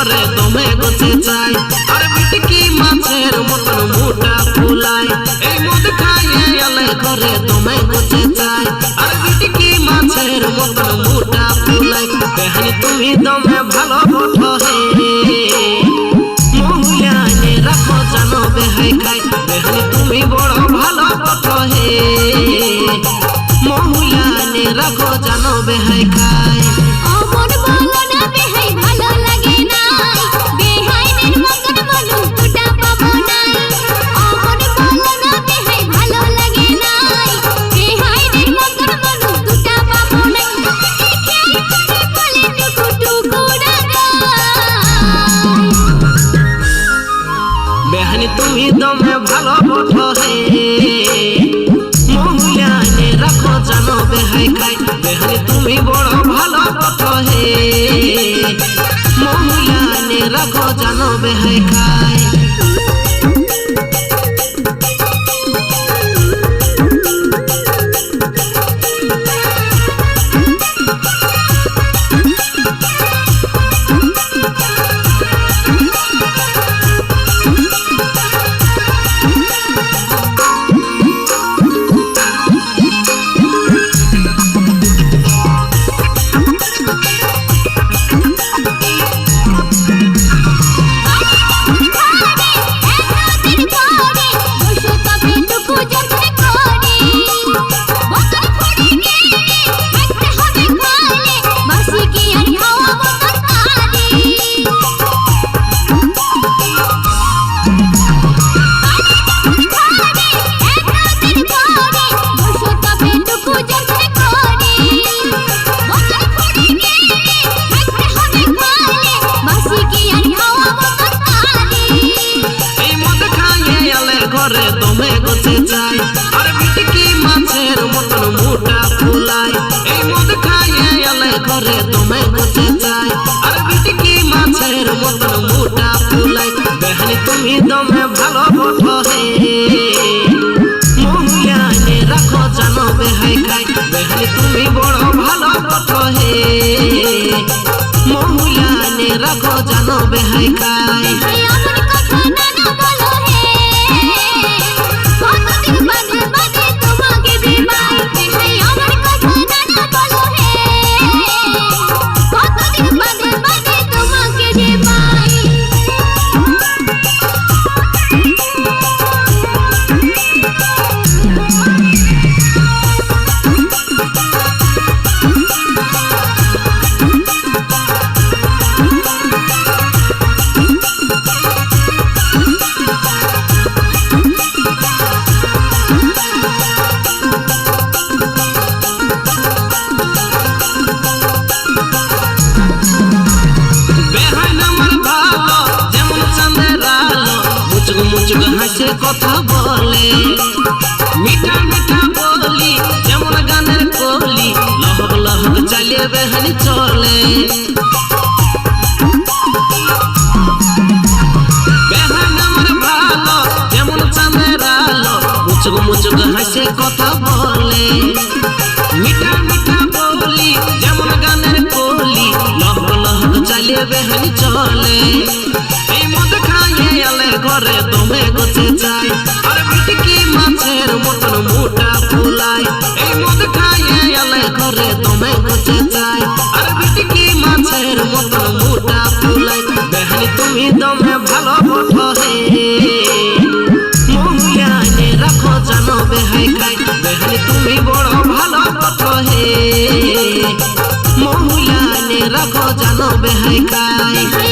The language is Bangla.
ঘরে দমে গোছে চাই আর বিটকি মাছের মতন মুটা ফুলাই এই মদ খাইয়ে আলে ঘরে দমে গোছে চাই আর বিটকি মাছের মতন মুটা ফুলাই বেহানি তুমি দমে ভালো বটো হে মহুয়ানে রাখো জানো বেহাই খাই বেহানি তুমি বড় ভালো বটো হে মহুয়ানে রাখো জানো বেহাই খাই অমন বলো না বেহাই ভালো লাগে না বেহাইনের মতন বলু দুটা পাবো নাই অমন বলো না বেহাই ভালো লাগে না বেহাইনের মতন বলু দুটা পাবো নাই বলে টুকু টুকু ডাকা বেহানি তুমি দমে ভালো বটো হে মহুয়ানে রাখো জানো বেহাই খাই বেহানি তুমি বড় ভালো বটো হে মহুয়ানে রাখো জানো বেহাই খাই ঘরে দমে গোছে চাই আর বিটকি মাছের মতন মুটা ফুলাই এই মদ খাইয়ে আলে ঘরে দমে গোছে চাই আর বিটকি মাছের মতন মুটা ফুলাই বেহানি তুমি দমে ভালো বটো হে মহুয়ানে রাখো জানো বেহাই খাই বেহানি তুমি বড় ভালো বটো হে মহুয়ানে রাখো জানো বেহাই খাই মুচুক হাসে কথা বলে মিঠা মিঠা বলি যেমন গানের কলি লহক লহক চালিয়ে বেহানি চলে বেহান আমার ভালো যেমন চাঁদের আলো মুচুক মুচুক হাসে কথা বলে মিঠা মিঠা বলি যেমন গানের কলি লহক লহক চালিয়ে বেহানি চলে এই মদ খাইয়ে আলে ঘরে দমে গোছে চাই আর বিটকি মাছের মতন মুটা ফুলাই এই মদ খাইয়ে আলে ঘরে দমে গোছে চাই আর বিটকি মাছের মতন মুটা ফুলাই বেহানি তুমি দমে ভালো বটো হে মহুয়ানে রাখো জানো বেহাই খাই বেহানি তুমি বড় ভালো বটো হে মহুয়ানে রাখো জানো বেহাই খাই